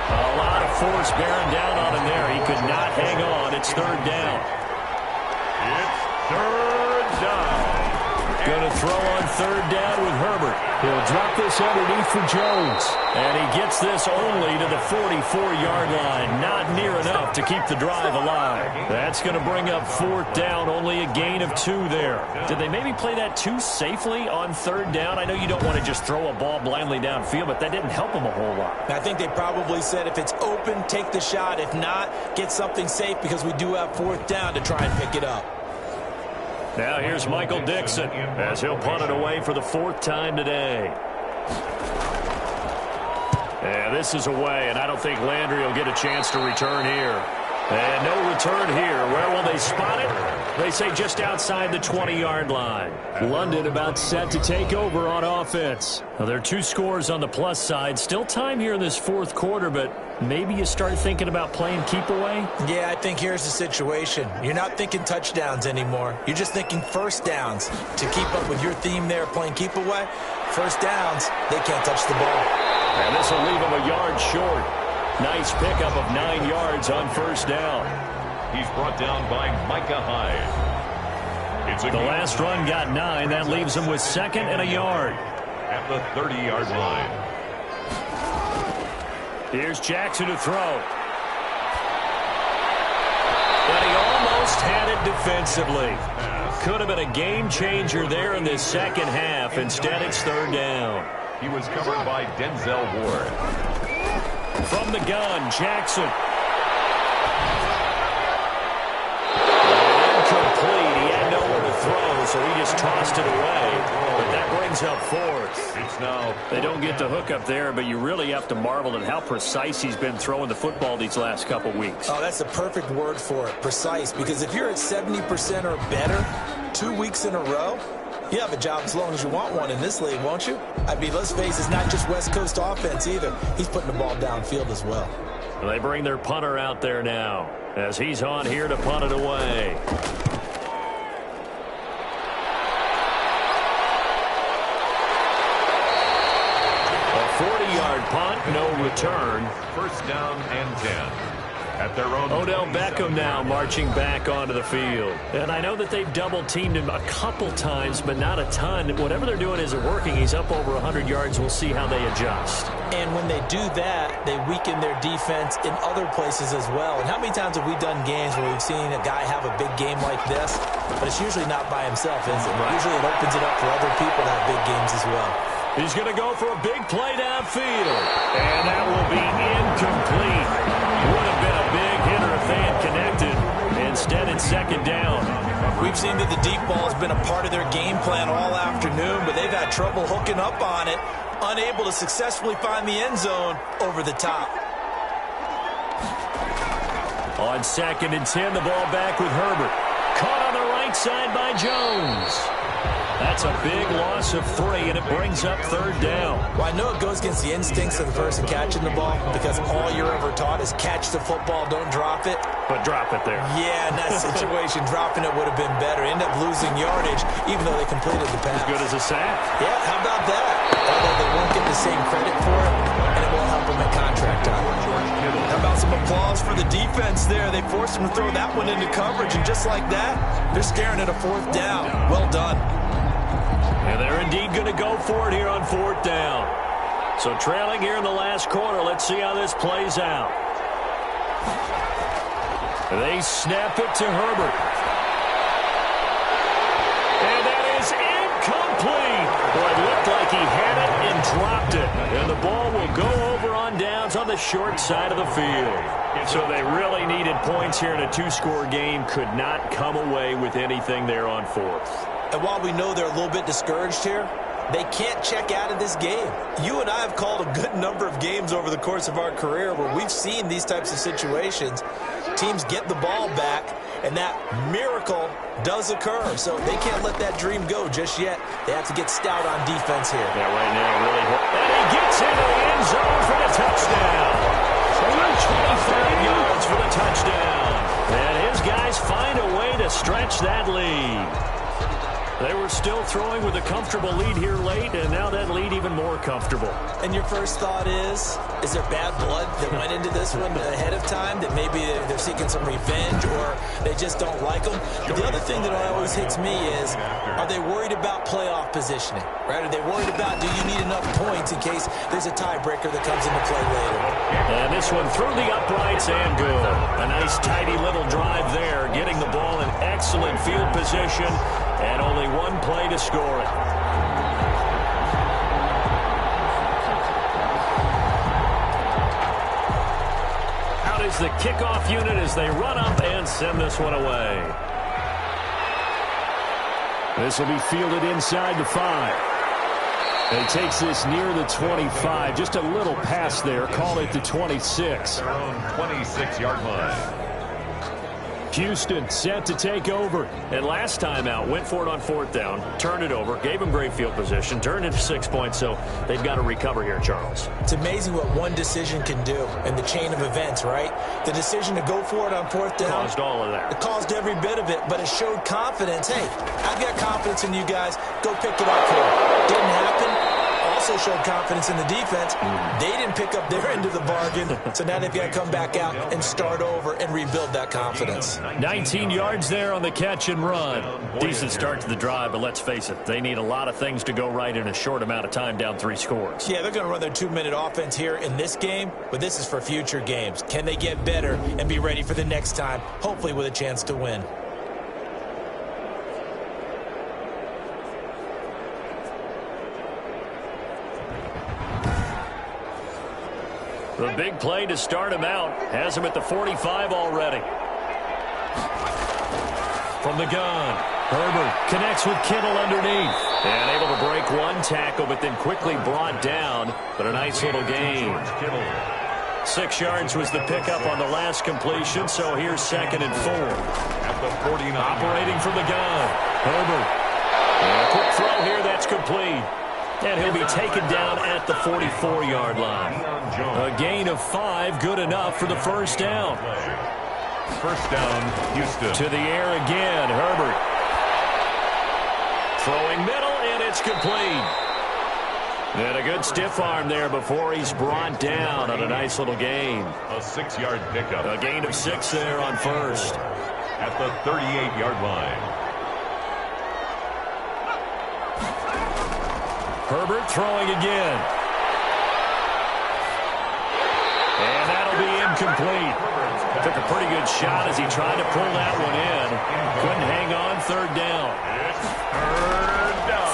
A lot of force bearing down on him there. He could not hang on. It's 3rd down. It's 3rd down. Going to throw on 3rd down with Herbert. He'll drop this underneath for Jones. And he gets this only to the 44-yard line. Not near enough to keep the drive alive. That's going to bring up 4th down. Only a gain of 2 there. Did they maybe play that too safely on 3rd down? I know you don't want to just throw a ball blindly downfield, but that didn't help them a whole lot. I think they probably said if it's open, take the shot. If not, get something safe because we do have 4th down to try and pick it up. Now here's Michael Dixon as he'll punt it away for the 4th time today. And this is away, and I don't think Landry will get a chance to return here. And no return here. Where will they spot it? They say just outside the 20-yard line. London about set to take over on offense. Now, there are 2 scores on the plus side. Still time here in this 4th quarter, but maybe you start thinking about playing keep away? Yeah, I think here's the situation. You're not thinking touchdowns anymore. You're just thinking 1st downs. To keep up with your theme there, playing keep away, 1st downs, they can't touch the ball. And this will leave them a yard short. Nice pickup of 9 yards on 1st down. He's brought down by Micah Hyde. The last run got 9. That leaves him with 2nd and a yard. At the 30-yard line. Here's Jackson to throw. But he almost had it defensively. Could have been a game changer there in this 2nd half. Instead, it's 3rd down. He was covered by Denzel Ward. From the gun, Jackson. Incomplete. He had nowhere to throw, so he just tossed it away. But that brings up 4th. It's now. They don't get the hook up there, but you really have to marvel at how precise he's been throwing the football these last couple weeks. Oh, that's the perfect word for it, precise. Because if you're at 70% or better 2 weeks in a row, You have a job as long as you want one in this league, won't you? I mean, let's face it, it's not just West Coast offense either. He's putting the ball downfield as well. They bring their punter out there now as he's on here to punt it away. A 40-yard punt, no return. First down and 10. At their own Odell Beckham now marching back onto the field. And I know that they've double-teamed him a couple times, but not a ton. Whatever they're doing isn't working. He's up over 100 yards. We'll see how they adjust. And when they do that, they weaken their defense in other places as well. And how many times have we done games where we've seen a guy have a big game like this? But it's usually not by himself, is it? Right. Usually it opens it up for other people to have big games as well. He's going to go for a big play downfield. And that will be incomplete. Would have been a big hitter if they had connected. Instead, it's second down. We've seen that the deep ball has been a part of their game plan all afternoon, but they've had trouble hooking up on it, unable to successfully find the end zone over the top. On second and 10, the ball back with Herbert. Caught on the right side by Jones. That's a big loss of 3, and it brings up third down. Well, I know it goes against the instincts of the person catching the ball because all you're ever taught is catch the football, don't drop it. But drop it there. Yeah, in that situation, dropping it would have been better. End up losing yardage, even though they completed the pass. As good as a sack. Yeah, how about that? Although they won't get the same credit for it, and it won't help them at contract time. How about some applause for the defense there? They forced them to throw that one into coverage, and just like that, they're staring at a fourth down. Well done. And they're indeed going to go for it here on fourth down. So trailing here in the last quarter, let's see how this plays out. They snap it to Herbert. And that is incomplete. Boy, it looked like he had it and dropped it. And the ball will go over on downs on the short side of the field. So they really needed points here in a 2-score game. Could not come away with anything there on fourth. And while we know they're a little bit discouraged here, they can't check out of this game. You and I have called a good number of games over the course of our career where we've seen these types of situations. Teams get the ball back, and that miracle does occur. So they can't let that dream go just yet. They have to get stout on defense here. Yeah, right now, really. And he gets into the end zone for the touchdown. 25 yards for the touchdown. And his guys find a way to stretch that lead. They were still throwing with a comfortable lead here late, and now that lead even more comfortable. And your first thought is there bad blood that went into this one ahead of time, that maybe they're seeking some revenge or they just don't like them? But the other thing that always hits me is, are they worried about playoff positioning? Right? Are they worried about, do you need enough points in case there's a tiebreaker that comes into play later? And this one through the uprights and good. A nice tidy little drive there, getting the ball in excellent field position. And only one play to score it. Out is the kickoff unit as they run up and send this one away. This will be fielded inside the 5. And he takes this near the 25. Just a little pass there. Call it the 26. Their own 26-yard line. Houston set to take over. And last time out, went for it on fourth down, turned it over, gave him great field position, turned it to 6 points, so they've got to recover here, Charles. It's amazing what one decision can do in the chain of events, right? The decision to go for it on fourth down. Caused all of that. It caused every bit of it, but it showed confidence. Hey, I've got confidence in you guys. Go pick it up here. Didn't happen. Also showed confidence in the defense. They didn't pick up their end of the bargain, so now they've got to come back out and start over and rebuild that confidence. 19 yards there on the catch and run. Decent start to the drive, but let's face it, they need a lot of things to go right in a short amount of time, down 3 scores. Yeah, they're going to run their 2-minute offense here in this game, but this is for future games. Can they get better and be ready for the next time, hopefully with a chance to win? The big play to start him out has him at the 45 already. From the gun, Herbert connects with Kittle underneath. And able to break one tackle, but then quickly brought down. But a nice little gain. 6 yards was the pickup on the last completion, so here's 2nd and 4. At the 49. Operating from the gun, Herbert. And a quick throw here that's complete. And he'll be taken down at the 44-yard line. A gain of 5, good enough for the first down. First down, Houston. To the air again, Herbert. Throwing middle, and it's complete. And a good stiff arm there before he's brought down on a nice little gain. A 6-yard pickup. A gain of 6 there on first. At the 38-yard line. Herbert throwing again. And that'll be incomplete. Took a pretty good shot as he tried to pull that one in. Couldn't hang on, third down.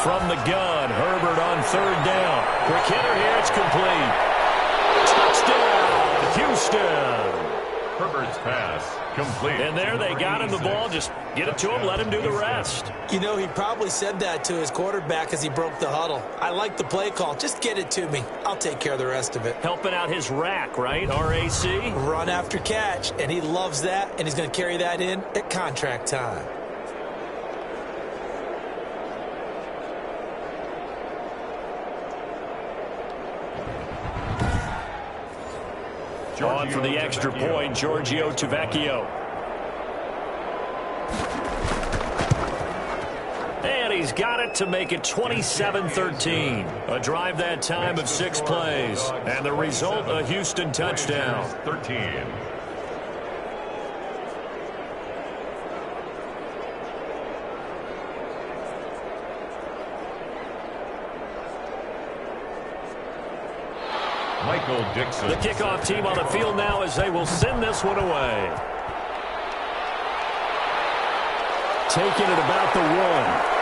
From the gun, Herbert on third down. Quick hitter here, it's complete. Touchdown, Houston. Herbert's pass complete. And there they got him the ball. Just get it to him, let him do the rest. You know, he probably said that to his quarterback as he broke the huddle. I like the play call. Just get it to me. I'll take care of the rest of it. Helping out his rack, right? RAC? Run after catch, and he loves that, and he's going to carry that in at contract time. On for the extra point, Giorgio Tavecchio. And he's got it to make it 27-13. A drive that time of 6 plays. And the result, a Houston touchdown. 13. Michael Dixon. The kickoff team on the field now as they will send this one away. Taking it about the 1.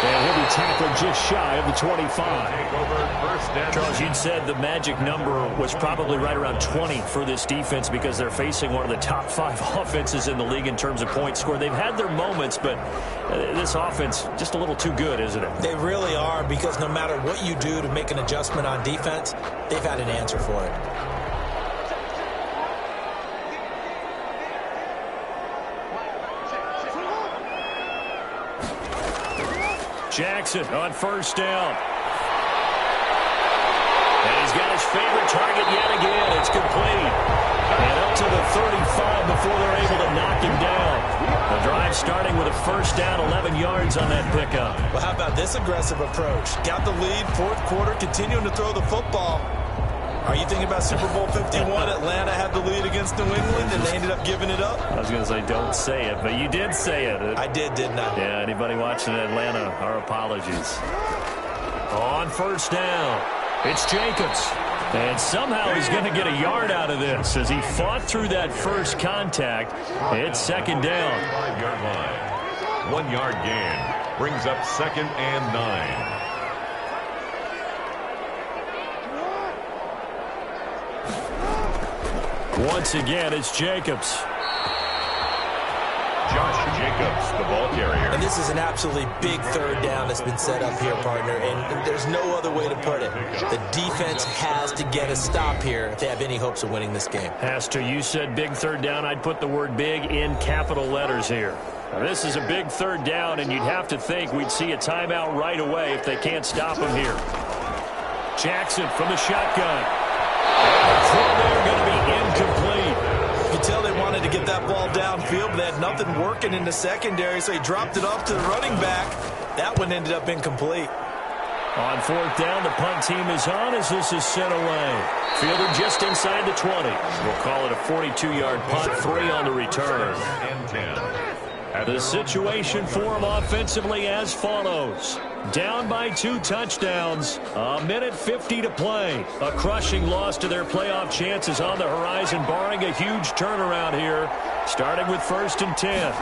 And he'll be tackled just shy of the 25. Charles, you'd said the magic number was probably right around 20 for this defense because they're facing one of the top 5 offenses in the league in terms of points scored. They've had their moments, but this offense just a little too good, isn't it? They really are, because no matter what you do to make an adjustment on defense, they've had an answer for it. Jackson on first down. And he's got his favorite target yet again. It's complete. And up to the 35 before they're able to knock him down. The drive starting with a first down, 11 yards on that pickup. Well, how about this aggressive approach? Got the lead, fourth quarter, continuing to throw the football. Are you thinking about Super Bowl 51? Atlanta had the lead against New England, and they ended up giving it up? I was going to say, don't say it, but you did say it. I did, didn't I? Yeah, anybody watching Atlanta, our apologies. On first down, it's Jacobs. And somehow he's going to get a yard out of this as he fought through that first contact. It's second down. 5-yard line. 1-yard gain. Brings up 2nd and 9. Once again, it's Jacobs. Josh Jacobs, the ball carrier. And this is an absolutely big third down that's been set up here, partner, and there's no other way to put it. The defense has to get a stop here if they have any hopes of winning this game. Has to. You said big third down. I'd put the word big in capital letters here. Now, this is a big third down, and you'd have to think we'd see a timeout right away if they can't stop him here. Jackson from the shotgun. The throw there going to be incomplete. You can tell they wanted to get that ball downfield, but they had nothing working in the secondary, so he dropped it off to the running back. That one ended up incomplete. On fourth down, the punt team is on as this is sent away. Fielded just inside the 20. We'll call it a 42-yard punt, 3 on the return. And 10. The situation for them offensively as follows. Down by 2 touchdowns. 1:50 to play. A crushing loss to their playoff chances on the horizon, barring a huge turnaround here, starting with 1st and 10.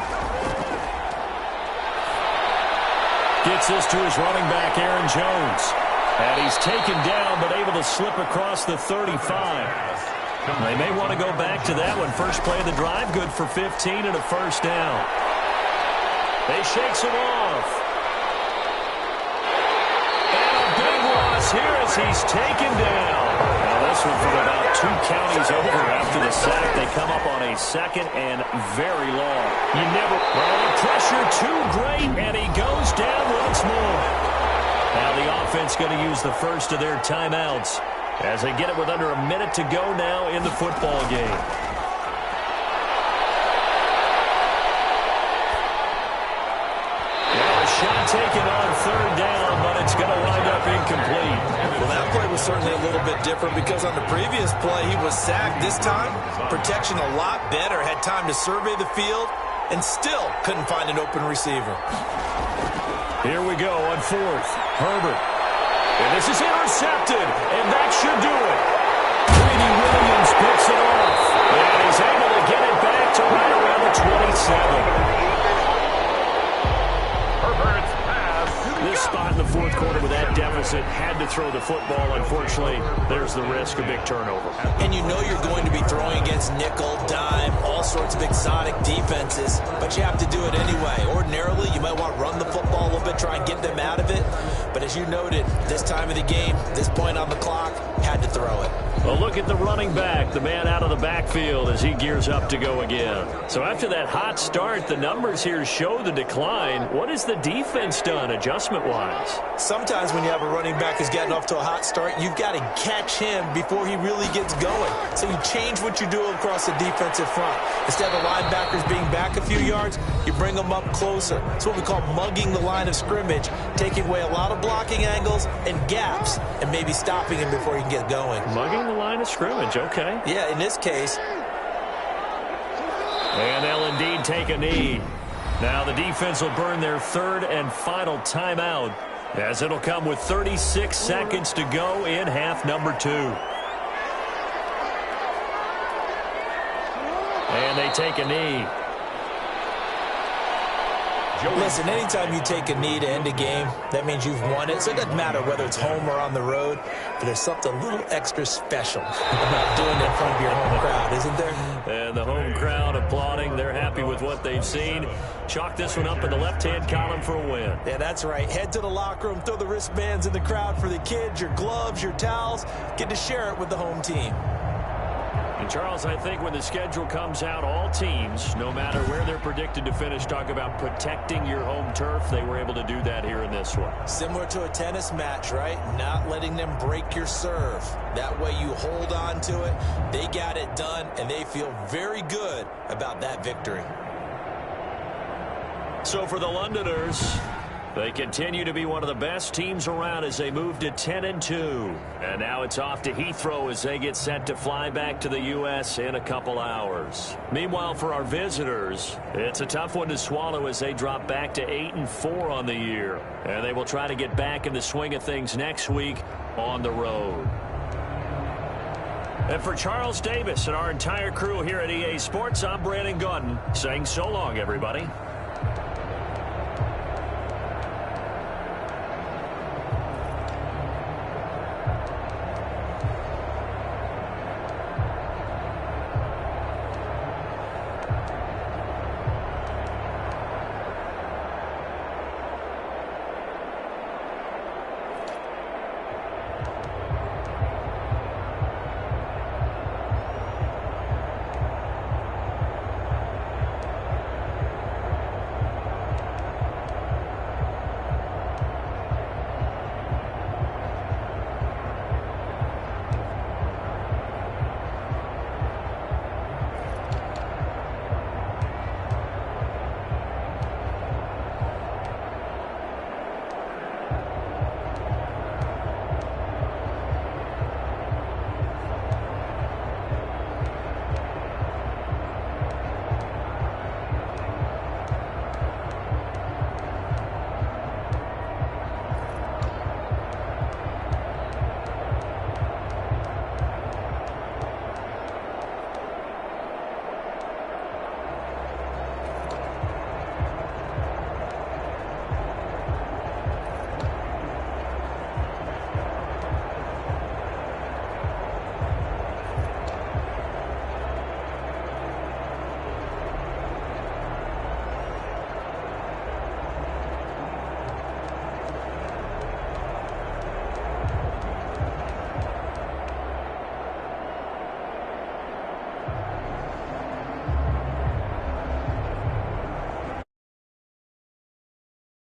Gets this to his running back, Aaron Jones. And he's taken down, but able to slip across the 35. They may want to go back to that one. First play of the drive, good for 15 and a first down. They shakes him off. And a big loss here as he's taken down. Now this one from about 2 counties over after the sack. They come up on a 2nd and very long. You never... Well, the pressure too great, and he goes down once more. Now the offense going to use the first of their timeouts as they get it with under a minute to go now in the football game. Shot taken on 3rd down, but it's going to wind up incomplete. Well, that play was certainly a little bit different because on the previous play, he was sacked. This time, protection a lot better. Had time to survey the field and still couldn't find an open receiver. Here we go on 4th. Herbert. And this is intercepted, and that should do it. Greedy Williams picks it off, and he's able to get it back to right around the 27. This spot in the 4th quarter with that deficit, had to throw the football. Unfortunately, there's the risk of big turnover. And you know you're going to be throwing against nickel, dime, all sorts of exotic defenses, but you have to do it anyway. Ordinarily, you might want to run the football a little bit, try and get them out of it. But as you noted, this time of the game, this point on the clock, had to throw it. Well, look at the running back, the man out of the backfield as he gears up to go again. So after that hot start, the numbers here show the decline. What has the defense done adjustment-wise? Sometimes when you have a running back who's getting off to a hot start, you've got to catch him before he really gets going. So you change what you do across the defensive front. Instead of the linebackers being back a few yards, you bring them up closer. It's what we call mugging the line of scrimmage, taking away a lot of blocking angles and gaps and maybe stopping him before he can get going. Mugging the line of scrimmage, okay. Yeah, in this case. And they'll indeed take a knee. Now the defense will burn their 3rd and final timeout as it'll come with 36 seconds to go in half number 2. And they take a knee. Listen, anytime you take a knee to end a game, that means you've won it. So it doesn't matter whether it's home or on the road, but there's something a little extra special about doing it in front of your home crowd, isn't there? And the home crowd applauding. They're happy with what they've seen. Chalk this one up in the left-hand column for a win. Yeah, that's right. Head to the locker room, throw the wristbands in the crowd for the kids, your gloves, your towels. Get to share it with the home team. And, Charles, I think when the schedule comes out, all teams, no matter where they're predicted to finish, talk about protecting your home turf. They were able to do that here in this one. Similar to a tennis match, right? Not letting them break your serve. That way you hold on to it. They got it done, and they feel very good about that victory. So for the Londoners, they continue to be one of the best teams around as they move to 10-2. And now it's off to Heathrow as they get set to fly back to the U.S. in a couple hours. Meanwhile, for our visitors, it's a tough one to swallow as they drop back to 8-4 on the year. And they will try to get back in the swing of things next week on the road. And for Charles Davis and our entire crew here at EA Sports, I'm Brandon Gaudin saying so long, everybody.